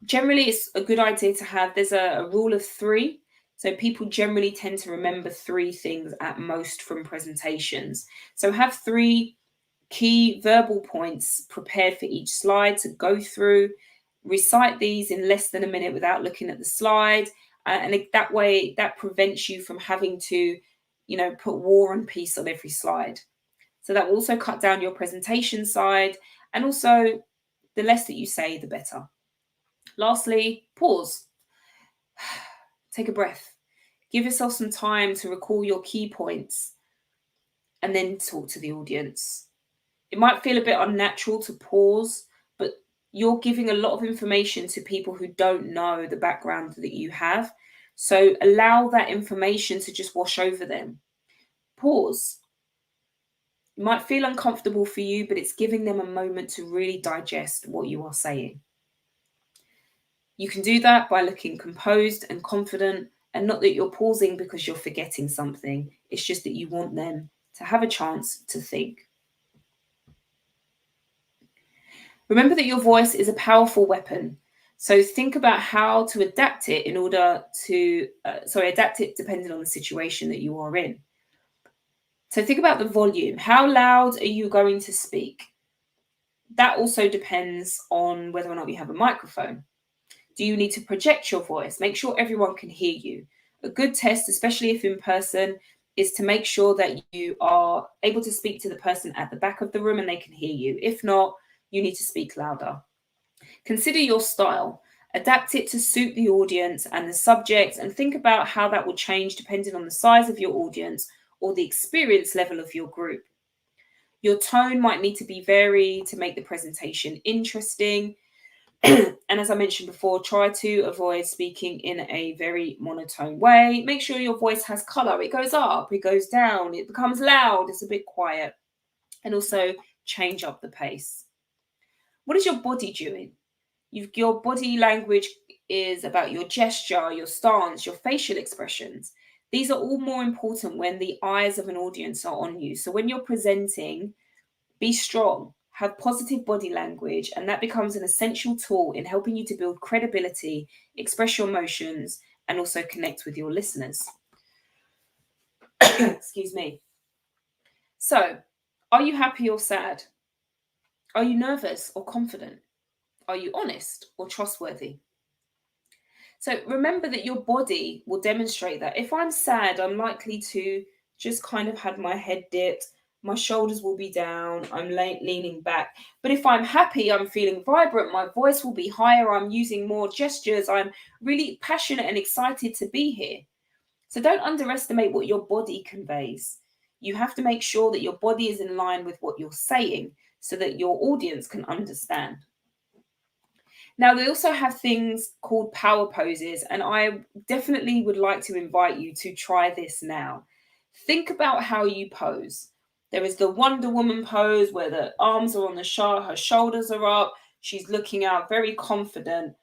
Generally, it's a good idea to have, there's a rule of 3. So people generally tend to remember 3 things at most from presentations. So have 3 key verbal points prepared for each slide to go through. Recite these in less than a minute without looking at the slide. And that way, that prevents you from having to, put War and Peace on every slide. So that will also cut down your presentation side. And also, the less that you say, the better. Lastly, pause. Take a breath. Give yourself some time to recall your key points and then talk to the audience. It might feel a bit unnatural to pause, but you're giving a lot of information to people who don't know the background that you have. So allow that information to just wash over them. Pause. It might feel uncomfortable for you, but it's giving them a moment to really digest what you are saying. You can do that by looking composed and confident, and not that you're pausing because you're forgetting something. It's just that you want them to have a chance to think. Remember that your voice is a powerful weapon. So think about how to adapt it in order to, adapt it depending on the situation that you are in. So think about the volume. How loud are you going to speak? That also depends on whether or not you have a microphone. Do you need to project your voice? Make sure everyone can hear you. A good test, especially if in person, is to make sure that you are able to speak to the person at the back of the room and they can hear you. If not, you need to speak louder. Consider your style. Adapt it to suit the audience and the subject, and think about how that will change depending on the size of your audience or the experience level of your group. Your tone might need to be varied to make the presentation interesting. And as I mentioned before, try to avoid speaking in a very monotone way. Make sure your voice has color. It goes up, it goes down, it becomes loud, it's a bit quiet. And also change up the pace. What is your body doing? Your body language is about your gesture, your stance, your facial expressions. These are all more important when the eyes of an audience are on you. So when you're presenting, be strong, have positive body language, and that becomes an essential tool in helping you to build credibility, express your emotions, and also connect with your listeners. Excuse me. So, are you happy or sad? Are you nervous or confident? Are you honest or trustworthy? So remember that your body will demonstrate that. If I'm sad, I'm likely to just kind of have my head dipped, my shoulders will be down, I'm leaning back. But if I'm happy, I'm feeling vibrant, my voice will be higher, I'm using more gestures, I'm really passionate and excited to be here. So don't underestimate what your body conveys. You have to make sure that your body is in line with what you're saying so that your audience can understand. Now, they also have things called power poses, and I definitely would like to invite you to try this now. Think about how you pose. There is the Wonder Woman pose where the arms are on her shoulders are up, she's looking out very confident.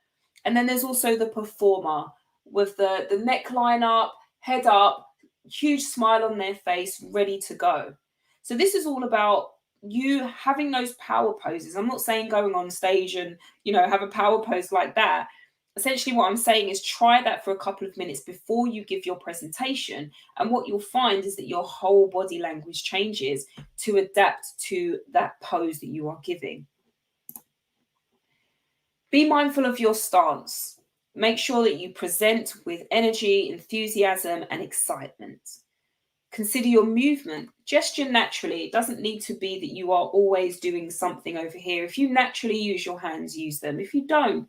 And then there's also the performer with the neckline up, head up, huge smile on their face, ready to go. So this is all about you having those power poses. I'm not saying going on stage and, have a power pose like that. Essentially, what I'm saying is try that for a couple of minutes before you give your presentation. And what you'll find is that your whole body language changes to adapt to that pose that you are giving. Be mindful of your stance. Make sure that you present with energy, enthusiasm, and excitement. Consider your movement. Gesture naturally. It doesn't need to be that you are always doing something over here. If you naturally use your hands, use them. If you don't.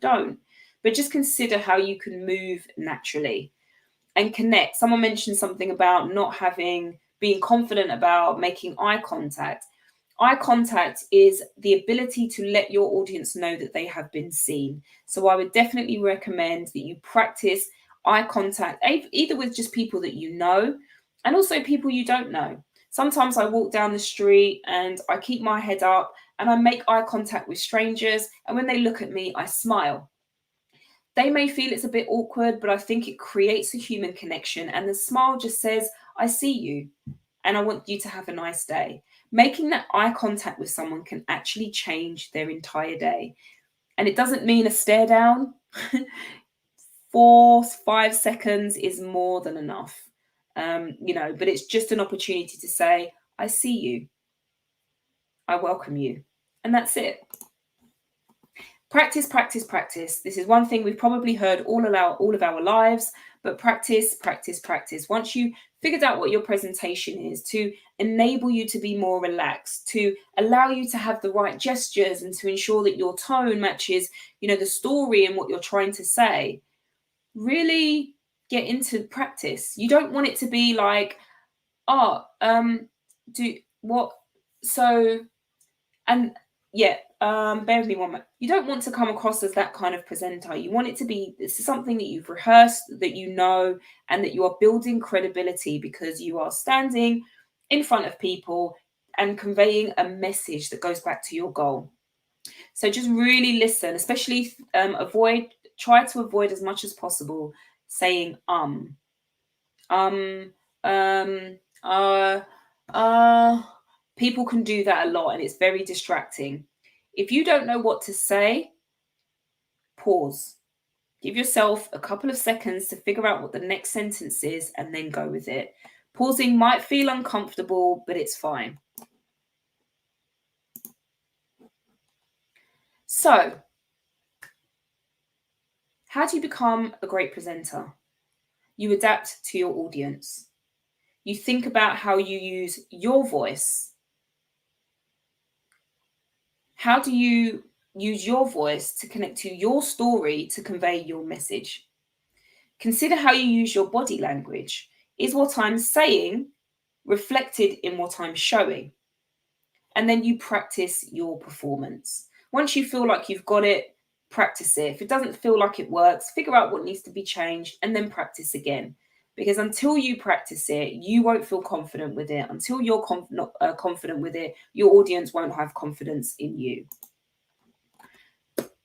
But just consider how you can move naturally and connect. Someone mentioned something about being confident about making eye contact. Eye contact is the ability to let your audience know that they have been seen. So I would definitely recommend that you practice eye contact, either with just people that you know and also people you don't know. Sometimes I walk down the street and I keep my head up and I make eye contact with strangers. And when they look at me, I smile. They may feel it's a bit awkward, but I think it creates a human connection. And the smile just says, I see you and I want you to have a nice day. Making that eye contact with someone can actually change their entire day. And it doesn't mean a stare down. 4-5 seconds is more than enough. But it's just an opportunity to say, I see you. I welcome you. And that's it. Practice, practice, practice. This is one thing we've probably heard all of our lives, but practice, practice, practice. Once you figured out what your presentation is, to enable you to be more relaxed, to allow you to have the right gestures and to ensure that your tone matches, the story and what you're trying to say, really get into practice. You don't want it to be like, bear with me one moment. You don't want to come across as that kind of presenter. You want it to be something that you've rehearsed, that you know, and that you are building credibility because you are standing in front of people and conveying a message that goes back to your goal. So just really listen, especially try to avoid as much as possible saying people can do that a lot and it's very distracting. If you don't know what to say, pause. Give yourself a couple of seconds to figure out what the next sentence is and then go with it. Pausing might feel uncomfortable, but it's fine. So, how do you become a great presenter? You adapt to your audience. You think about how you use your voice. How do you use your voice to connect to your story to convey your message? Consider how you use your body language. Is what I'm saying reflected in what I'm showing? And then you practice your performance. Once you feel like you've got it, practice it. If it doesn't feel like it works, figure out what needs to be changed and then practice again. Because until you practice it, you won't feel confident with it. Until you're not confident with it, your audience won't have confidence in you.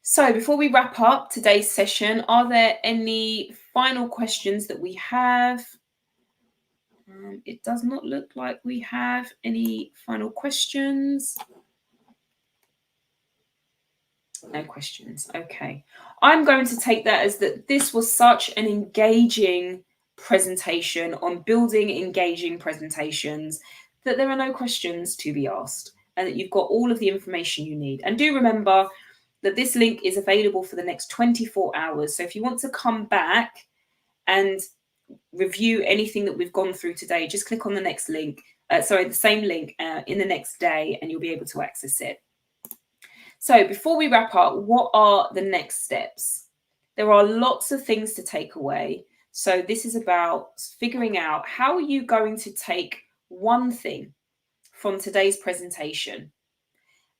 So before we wrap up today's session, are there any final questions that we have? It does not look like we have any final questions. No questions. Okay. I'm going to take that as that this was such an engaging presentation on building engaging presentations that there are no questions to be asked and that you've got all of the information you need. And do remember that this link is available for the next 24 hours. So if you want to come back and review anything that we've gone through today, just click on the next link, the same link in the next day, and you'll be able to access it. So before we wrap up, what are the next steps? There are lots of things to take away. So this is about figuring out how are you going to take one thing from today's presentation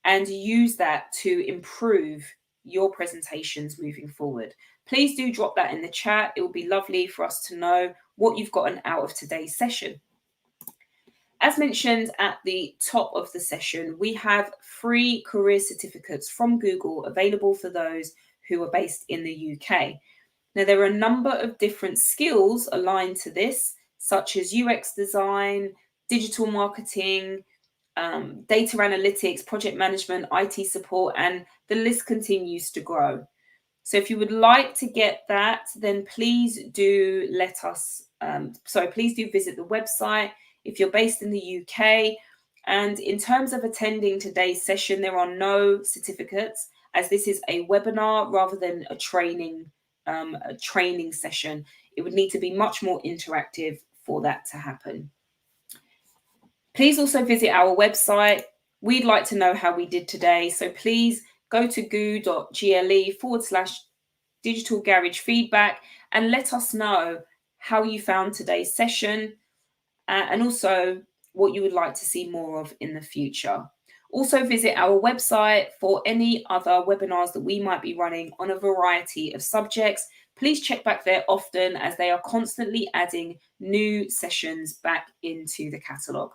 and use that to improve your presentations moving forward. Please do drop that in the chat. It will be lovely for us to know what you've gotten out of today's session. As mentioned at the top of the session, we have free career certificates from Google available for those who are based in the UK. Now, there are a number of different skills aligned to this, such as UX design, digital marketing, data analytics, project management, IT support, and the list continues to grow. So if you would like to get that, then please do please do visit the website if you're based in the UK. And in terms of attending today's session, there are no certificates, as this is a webinar rather than a training session. It would need to be much more interactive for that to happen. Please also visit our website. We'd like to know how we did today. So please go to goo.gle/digital garage feedback and let us know how you found today's session and also what you would like to see more of in the future. Also visit our website for any other webinars that we might be running on a variety of subjects. Please check back there often as they are constantly adding new sessions back into the catalogue.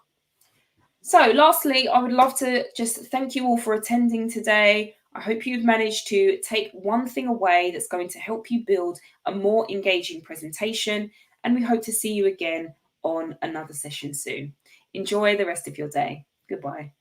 So lastly, I would love to just thank you all for attending today. I hope you've managed to take one thing away that's going to help you build a more engaging presentation, and we hope to see you again on another session soon. Enjoy the rest of your day. Goodbye.